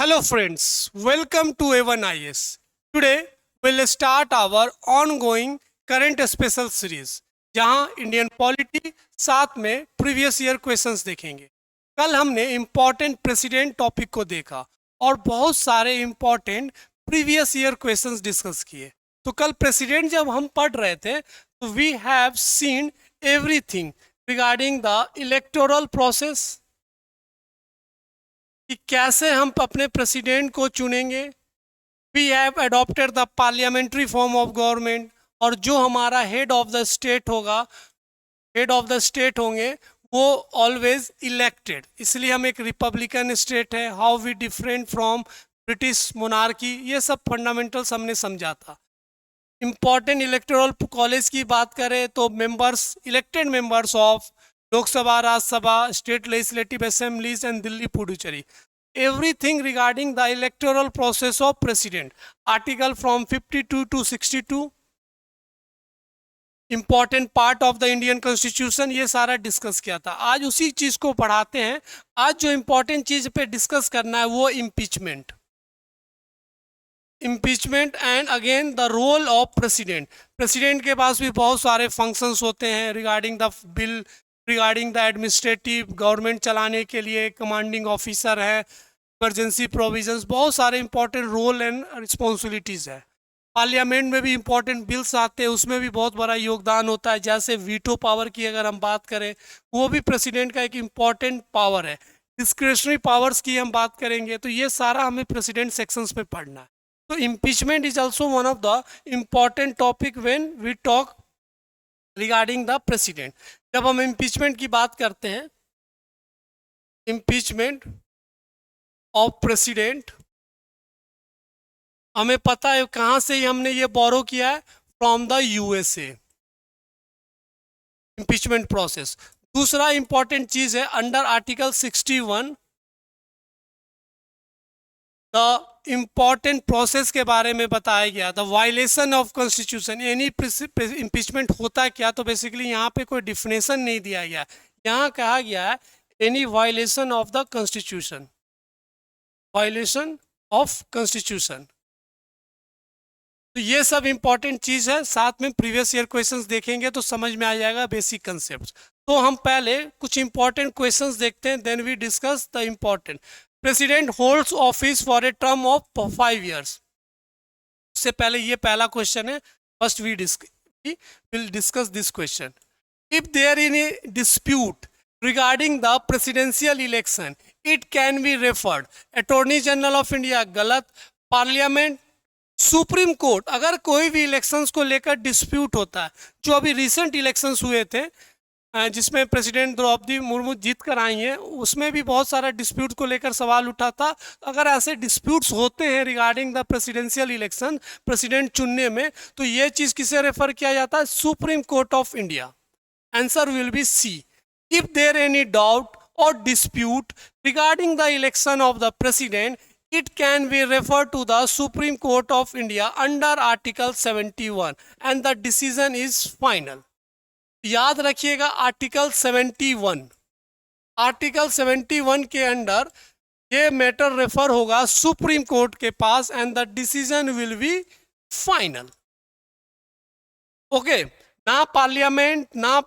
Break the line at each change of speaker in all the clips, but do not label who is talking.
Hello friends, welcome to A1IS. Today we'll start our ongoing current special series जहां Indian polity साथ में previous year questions देखेंगे। कल हमने इम्पोर्टेंट प्रेसिडेंट टॉपिक को देखा और बहुत सारे important previous year questions discuss किए। तो कल प्रेसिडेंट जब हम पढ़ रहे थे तो we have seen everything regarding the electoral process कि कैसे हम अपने प्रेसिडेंट को चुनेंगे। We have adopted the parliamentary form of government, और जो हमारा हेड ऑफ द स्टेट होगा, हेड ऑफ द स्टेट होंगे वो ऑलवेज इलेक्टेड, इसलिए हम एक रिपब्लिकन स्टेट है। How we different from British monarchy, ये सब फंडामेंटल्स हमने समझा था। इम्पॉर्टेंट इलेक्टोरल कॉलेज की बात करें तो members, elected members of Lok Sabha, Rajya Sabha, state legislative assemblies and Delhi Puducherry, everything regarding the electoral process of president, article from 52 to 62, important part of the Indian constitution, ये सारा डिस्कस किया था। आज उसी चीज को पढ़ाते हैं। आज जो इंपॉर्टेंट चीज पे डिस्कस करना है वो impeachment and again the role of president. President के पास भी बहुत सारे फंक्शंस होते हैं regarding the bill, regarding the administrative, government चलाने के लिए कमांडिंग ऑफिसर है, इमरजेंसी प्रोविजंस, बहुत सारे इंपॉर्टेंट रोल एंड रिस्पॉन्सिबिलिटीज़ है। पार्लियामेंट में भी इंपॉर्टेंट बिल्स आते हैं, उसमें भी बहुत बड़ा योगदान होता है। जैसे वीटो पावर की अगर हम बात करें, वो भी प्रेसिडेंट का एक इम्पॉर्टेंट पावर है। डिस्क्रिशनरी पावर्स की हम बात करेंगे तो ये सारा हमें प्रेसिडेंट सेक्शंस पे पढ़ना है। तो impeachment is also one of the important topic when we talk regarding the president. जब हम इम्पीचमेंट की बात करते हैं, इम्पीचमेंट ऑफ प्रेसिडेंट, हमें पता है कहाँ से ही हमने ये बोरो किया है, from the USA, impeachment process. दूसरा इंपॉर्टेंट चीज है, under article 61 the important process के बारे में बताया गया, the violation of constitution. Any impeachment होता क्या, तो बेसिकली यहाँ पे कोई डिफिनेशन नहीं दिया गया। यहाँ कहा गया है any violation of the constitution, violation of constitution. तो ये सब इंपॉर्टेंट चीज है। साथ में प्रीवियस ईयर क्वेश्चंस देखेंगे तो समझ में आ जाएगा बेसिक कंसेप्ट। तो हम पहले कुछ इंपॉर्टेंट क्वेश्चंस देखते हैं, then we discuss the important. President holds office for a term of 5 years। उससे पहले ये पहला क्वेश्चन है, first we will discuss this question. If there in a dispute regarding the presidential election, it can be referred attorney general of India, गलत। Parliament, supreme court. अगर कोई भी elections को लेकर डिस्प्यूट होता है, जो अभी रिसेंट इलेक्शंस हुए थे जिसमें प्रेसिडेंट द्रौपदी मुर्मू जीत कर आई हैं, उसमें भी बहुत सारा डिस्प्यूट को लेकर सवाल उठा था। अगर ऐसे डिस्प्यूट्स होते हैं regarding the presidential election, president चुनने में, तो ये चीज़ किसे रेफर किया जाता है, supreme court of India. Answer will be C. If there any doubt or dispute regarding the election of the president, it can be referred to the Supreme Court of India under Article 71 and the decision is final. याद रखिएगा article 71, article 71 के under ये matter refer होगा supreme court के पास and the decision will be final. Okay, ना parliament, ना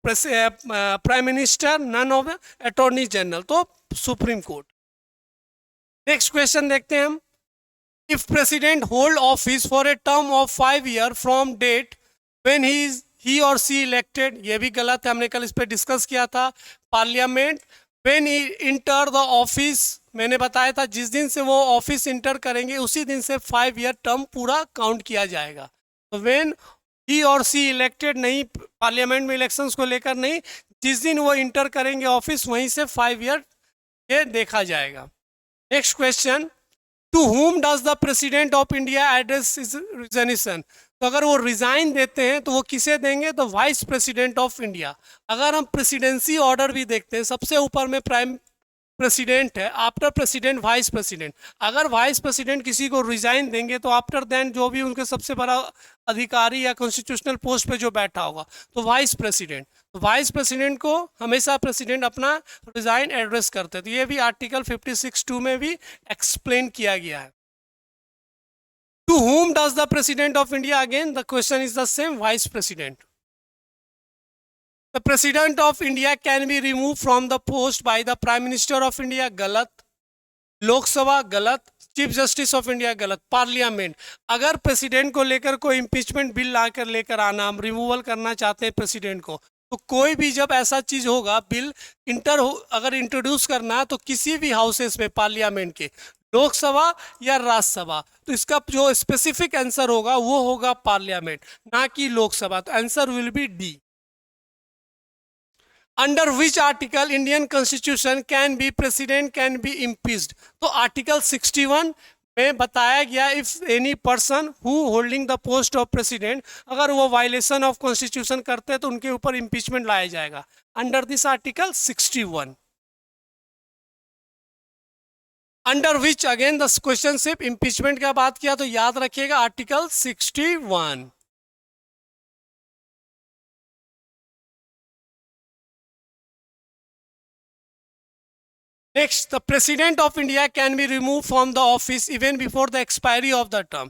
prime minister, none of attorney general, तो सुप्रीम कोर्ट। नेक्स्ट क्वेश्चन देखते हैं हम। If president hold office for a term of 5 years from date when he or she elected, ये भी गलत है, हमने कल इस पर डिस्कस किया था। Parliament, when he enter the office, मैंने बताया था जिस दिन से वो ऑफिस इंटर करेंगे उसी दिन से 5 year टर्म पूरा काउंट किया जाएगा। तो when he or she elected नहीं, पार्लियामेंट में इलेक्शंस को लेकर नहीं, जिस दिन वो इंटर करेंगे ऑफिस वहीं से 5 year ये देखा जाएगा। Next question, to whom does the president of India address his resignation. तो अगर वो रिजाइन देते हैं तो वो किसे देंगे, तो वाइस प्रेसिडेंट ऑफ इंडिया। अगर हम प्रेसिडेंसी ऑर्डर भी देखते हैं, सबसे ऊपर में प्राइम प्रेसिडेंट है, आफ्टर प्रेसिडेंट वाइस प्रेसिडेंट। अगर वाइस प्रेसिडेंट किसी को रिजाइन देंगे तो आफ्टर देन जो भी उनके सबसे बड़ा अधिकारी या कॉन्स्टिट्यूशनल पोस्ट पे जो बैठा होगा तो वाइस प्रेसिडेंट। तो वाइस प्रेसिडेंट को हमेशा प्रेसिडेंट अपना रिजाइन एड्रेस करते हैं। तो ये भी आर्टिकल 56(2) में भी एक्सप्लेन किया गया है। To whom does the president of India, again the question is the same, vice president. The president of India can be removed from the post by the prime minister of India, गलत। लोकसभा गलत। Chief justice of India गलत। Parliament, अगर president को लेकर कोई impeachment bill लाकर लेकर आना, हम रिमूवल करना चाहते हैं प्रेसिडेंट को, तो कोई भी जब ऐसा चीज होगा बिल अगर इंट्रोड्यूस करना है तो किसी भी हाउसेस में पार्लियामेंट के, लोकसभा या राज्यसभा, तो इसका जो स्पेसिफिक आंसर होगा वो होगा पार्लियामेंट, ना कि लोकसभा। तो answer will B D. Under which article Indian constitution can be president can be impeached? तो आर्टिकल 61 में बताया गया if any person who holding the post of president, अगर वो वायलेशन ऑफ कॉन्स्टिट्यूशन करते हैं तो उनके ऊपर इम्पीचमेंट लाया जाएगा under this article 61। Under which, again the question सिर्फ इम्पीचमेंट का बात किया तो याद रखिएगा article 61। Next, the President of India can be removed from the office even before the expiry of the term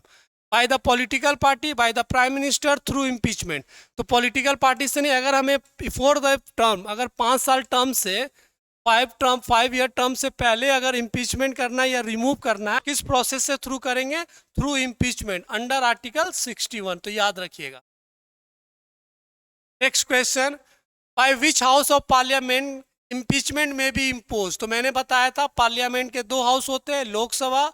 by the political party, by the Prime Minister through impeachment. तो political party से नहीं, अगर हमें before the term, अगर 5 साल term से 5 year term से पहले अगर impeachment करना या remove करना है, किस प्रोसेस से थ्रू करेंगे? Through impeachment under article 61। तो याद रखिएगा। Next question, by which house of parliament impeachment में भी इम्पोज? तो मैंने बताया था पार्लियामेंट के 2 हाउस होते हैं, लोकसभा,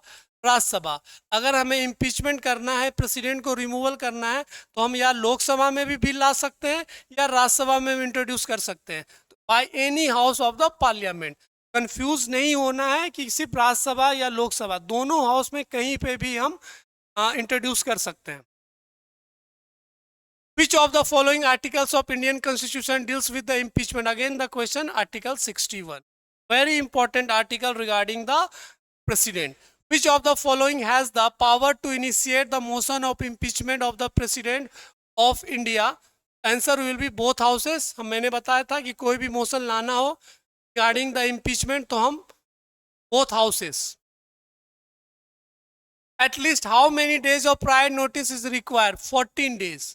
राज्यसभा। अगर हमें इम्पीचमेंट करना है, प्रेसिडेंट को रिमूवल करना है, तो हम या लोकसभा में भी बिल ला सकते हैं या राज्यसभा में भी इंट्रोड्यूस कर सकते हैं, by any house of the parliament. Confuse नहीं होना है कि सिर्फ राज्यसभा या लोकसभा, दोनों हाउस में कहीं पे भी हम इंट्रोड्यूस कर सकते हैं। Which of the following articles of Indian Constitution deals with the impeachment? Again the question, article 61, very important article regarding the president. Which of the following has the power to initiate the motion of impeachment of the president of India? Answer will be both houses. मैंने बताया था कि कोई भी motion लाना हो regarding the impeachment तो हम both houses. At least how many days of prior notice is required? 14 days.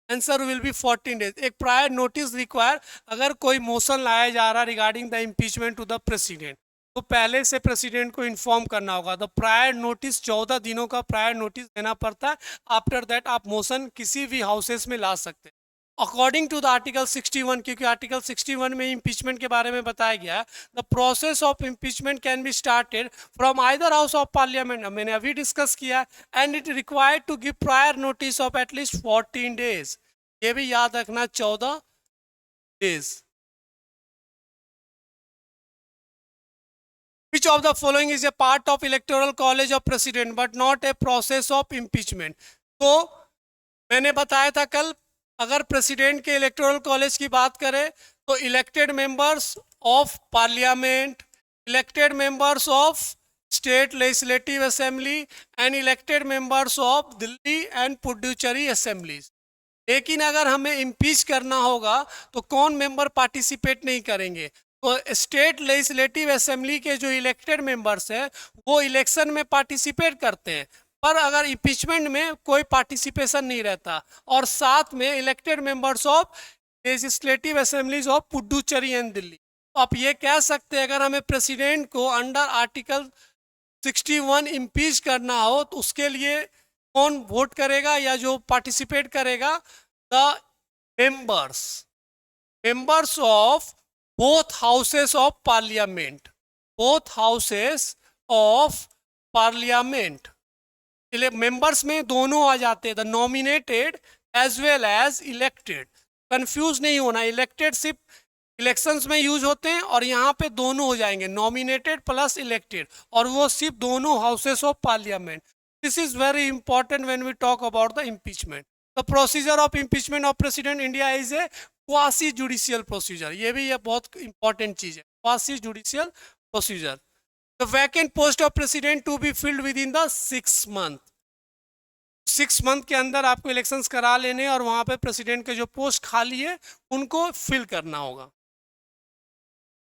Answer will be 14 days. एक प्रायर नोटिस रिक्वायर, अगर कोई मोशन लाया जा रहा है regarding the impeachment to the president तो पहले से प्रेसिडेंट को इन्फॉर्म करना होगा। द प्रायर नोटिस 14 दिनों का प्रायर नोटिस देना पड़ता है। आफ्टर दैट आप मोशन किसी भी हाउसेस में ला सकते हैं अकॉर्डिंग टू द आर्टिकल 61, क्योंकि आर्टिकल 61 में इम्पीचमेंट के बारे में बताया गया। The process of impeachment can be started from either house of parliament, मैंने अभी डिस्कस किया, and it required to give prior notice of at least 14 days. ये भी याद रखना, 14 days. Which of the following is a part of electoral college of president but not a process of impeachment? तो मैंने बताया था कल, अगर प्रेसिडेंट के इलेक्टोरल कॉलेज की बात करें तो elected members of parliament, elected members of state legislative assembly and elected members of Delhi and Puducherry assemblies. लेकिन अगर हमें इम्पीच करना होगा तो कौन मेंबर पार्टिसिपेट नहीं करेंगे? तो स्टेट लेजिस्लेटिव असेंबली के जो इलेक्टेड मेंबर्स हैं वो इलेक्शन में पार्टिसिपेट करते हैं, पर अगर इम्पीचमेंट में कोई पार्टिसिपेशन नहीं रहता। और साथ में elected members of legislative assemblies of Puducherry and Delhi. तो आप ये कह सकते हैं अगर हमें प्रेसिडेंट को अंडर आर्टिकल 61 इम्पीच करना हो तो उसके लिए कौन वोट करेगा या जो पार्टिसिपेट करेगा? The members of both houses of parliament, both houses of parliament. Members में दोनों आ जाते हैं, the nominated as well as elected. Confuse नहीं होना, इलेक्टेड सिर्फ इलेक्शंस में यूज होते हैं और यहाँ पे दोनों हो जाएंगे, नॉमिनेटेड प्लस इलेक्टेड, और वो सिर्फ दोनों houses of parliament. This is very important when we talk about the impeachment. The procedure of impeachment of President India is a quasi judicial procedure. ये भी ये बहुत important चीज है, quasi judicial procedure, the vacant post of president to be filled within the 6 month. 6 month के अंदर आपको elections करा लेने और वहां पे प्रेसिडेंट के जो पोस्ट खाली है उनको फिल करना होगा।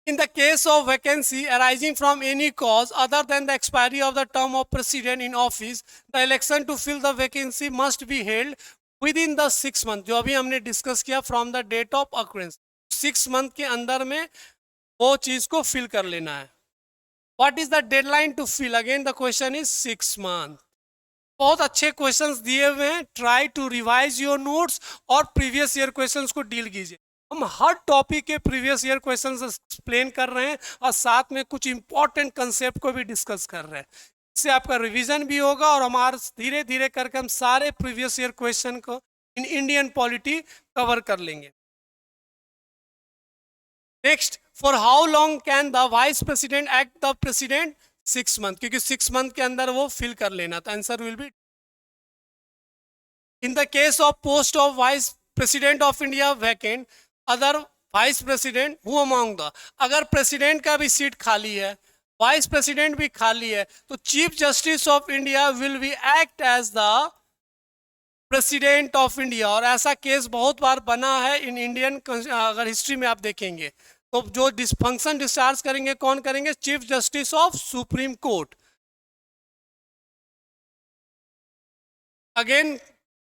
In the case of vacancy arising from any cause other than the expiry of the term of president in office, the election to fill the vacancy must be held within the 6 month, जो अभी हमने discuss किया, from the date of occurrence। 6 month के अंदर में वो चीज को फिल कर लेना है। What is the deadline to fill? Again the question is 6 month। बहुत अच्छे क्वेश्चंस दिए हुए हैं, try to revise your notes और प्रीवियस ईयर क्वेश्चंस को डील कीजिए। हम हर टॉपिक के प्रीवियस ईयर क्वेश्चंस एक्सप्लेन कर रहे हैं और साथ में कुछ इंपॉर्टेंट कंसेप्ट को भी डिस्कस कर रहे हैं। इससे आपका रिवीजन भी होगा और हमारे धीरे धीरे करके हम सारे प्रीवियस ईयर क्वेश्चन को इन इंडियन पॉलिटी कवर कर लेंगे। Next, for how long can the vice president act the president? 6 month, क्योंकि 6 मंथ के अंदर वो फिल कर लेना। तो answer will be in the case of post of vice president of India vacant other vice president who among the, अगर president का भी सीट खाली है, वाइस प्रेसिडेंट भी खाली है, तो chief justice of India will be act as the president of India. और ऐसा केस बहुत बार बना है इन इंडियन, अगर हिस्ट्री में आप देखेंगे तो जो फंक्शन डिस्चार्ज करेंगे कौन करेंगे? Chief justice of supreme court. Again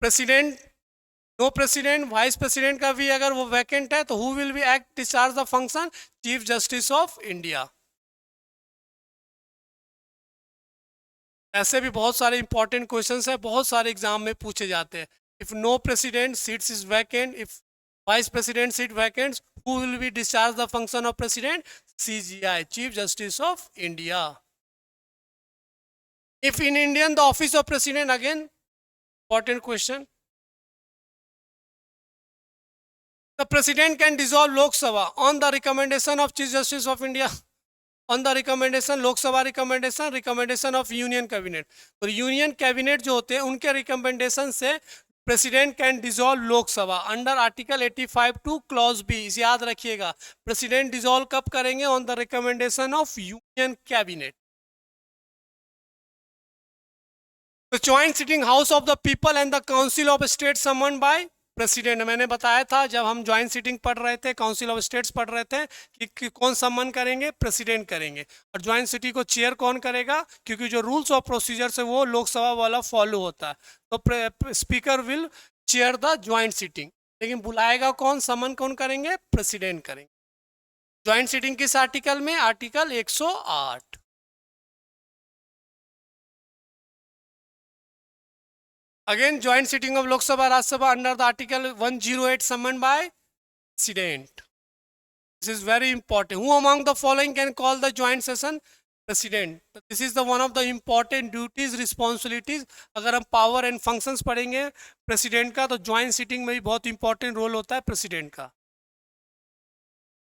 president, no president, vice president का भी अगर वो वैकेंट है तो who will be act discharge the function? Chief justice of India. ऐसे भी बहुत सारे इंपॉर्टेंट क्वेश्चंस है, बहुत सारे एग्जाम में पूछे जाते हैं। If no president seats is vacant, if vice president seat vacant, who will be discharge the function of president? CJI, chief justice of India. If in Indian the office of president, again important question, the president can dissolve Lok Sabha on the recommendation of Chief Justice of India, on the recommendation, Lok Sabha recommendation of Union Cabinet। तो union cabinet जो होते हैं उनके recommendation से president can dissolve Lok Sabha under article 85 two clause B. इसे याद रखिएगा, president dissolve कब करेंगे? On the recommendation of union cabinet. The joint sitting house of the people and the council of state summoned by president. मैंने बताया था जब हम ज्वाइंट सीटिंग पढ़ रहे थे, काउंसिल ऑफ स्टेट्स पढ़ रहे थे कि कौन सम्मन करेंगे? प्रेसिडेंट करेंगे। और ज्वाइंट सीटिंग को चेयर कौन करेगा? क्योंकि जो रूल्स ऑफ प्रोसीजर है वो लोकसभा वाला फॉलो होता है, तो speaker will chair the joint sitting. लेकिन बुलाएगा कौन, सम्मन कौन करेंगे? प्रेसिडेंट करेंगे। ज्वाइंट सीटिंग किस आर्टिकल में? Article 108। Again, joint sitting of Lok Sabha, Rajya Sabha under the article 108 summoned by president. This is very important. Who among the following can call the joint session? President. This is the one of the important duties, responsibilities। अगर हम power and functions पढ़ेंगे president का, तो joint sitting में भी बहुत important role होता है president का।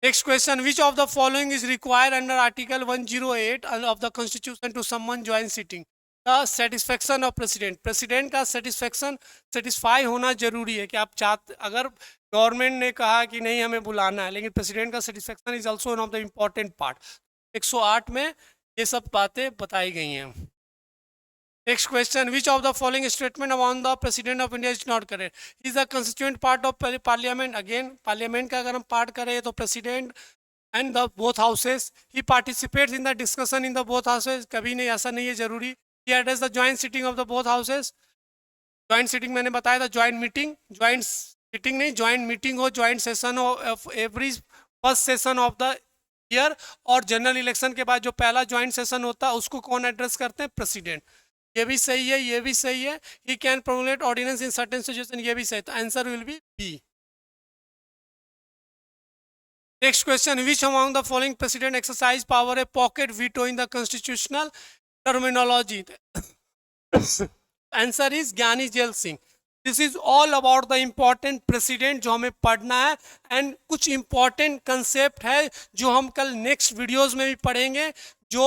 Next question, which of the following is required under article 108 of the constitution to summon joint sitting? Satisfaction of president. President का सेटिस्फाई होना जरूरी है कि आप चाहते, अगर गवर्नमेंट ने कहा कि नहीं हमें बुलाना है, लेकिन प्रेसिडेंट का satisfaction is also one of the important part. 108 में ये सब बातें बताई गई हैं। Next question, which of the following statement on the president of India is not correct? Is the constituent part of parliament. Again parliament का अगर हम पार्ट करें तो president and the both houses, he participates in the discussion in the both houses. कभी नहीं, ऐसा नहीं है जरूरी। He address the joint sitting of the both houses। joint sitting मैंने बताया था, joint meeting, joint sitting नहीं, joint meeting हो, joint session हो of every first session of the year। और जनरल इलेक्शन के बाद जो पहला joint session होता है उसको कौन एड्रेस करते हैं? प्रेसिडेंट। ये भी सही है, ये भी सही है। He can promulgate ordinance in certain situation, ये भी सही। तो answer will be B. Next question, which among the following president exercise power a pocket veto in the constitutional terminology? Answer is Giani Zail Singh. This is all about the important president जो हमें पढ़ना है, and कुछ important concept है जो हम कल next videos में भी पढ़ेंगे, जो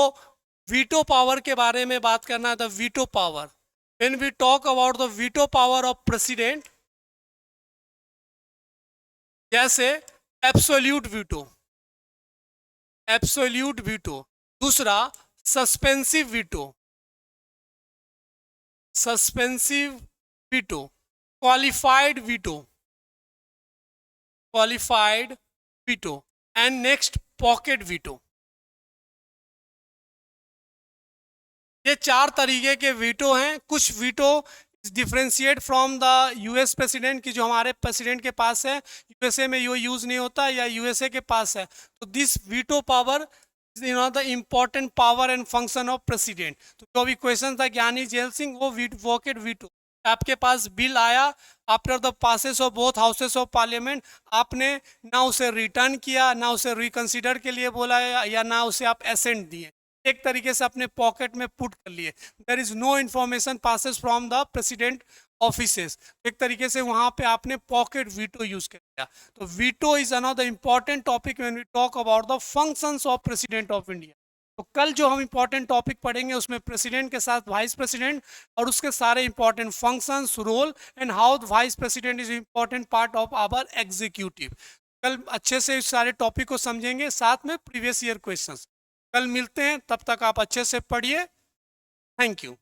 वीटो पावर के बारे में बात करना है। The veto power, when we talk about the veto power of president, जैसे एब्सोल्यूट वीटो, एब्सोल्यूट वीटो, दूसरा suspensive veto, suspensive veto, qualified veto, qualified veto, and next pocket veto. ये चार तरीके के वीटो हैं। कुछ veto differentiate from the US president की, जो हमारे प्रेसिडेंट के पास है, यूएसए में ये यूज नहीं होता या यूएसए के पास है। तो this veto power the important power and function of president. तो जो भी क्वेश्चन था ज्ञानी जेल सिंह, वो वोकेट वीटो। आपके पास बिल आया after the passes of both houses of parliament, आपने ना उसे रिटर्न किया, ना उसे रिकंसिडर के लिए बोला या ना उसे आप एसेंट दिए, एक तरीके से अपने पॉकेट में पुट कर लिए। There is no information passes from the president offices, एक तरीके से वहां पे आपने पॉकेट वीटो यूज कर लिया। तो veto is another important topic when we talk about the functions of president of India. तो कल जो हम इंपॉर्टेंट टॉपिक पढ़ेंगे उसमें प्रेसिडेंट के साथ वाइस प्रेसिडेंट और उसके सारे important functions, role and how vice president is important part of our executive. कल अच्छे से इस सारे टॉपिक को समझेंगे, साथ में प्रीवियस ईयर क्वेश्चंस। कल मिलते हैं, तब तक आप अच्छे से पढ़िए। Thank you.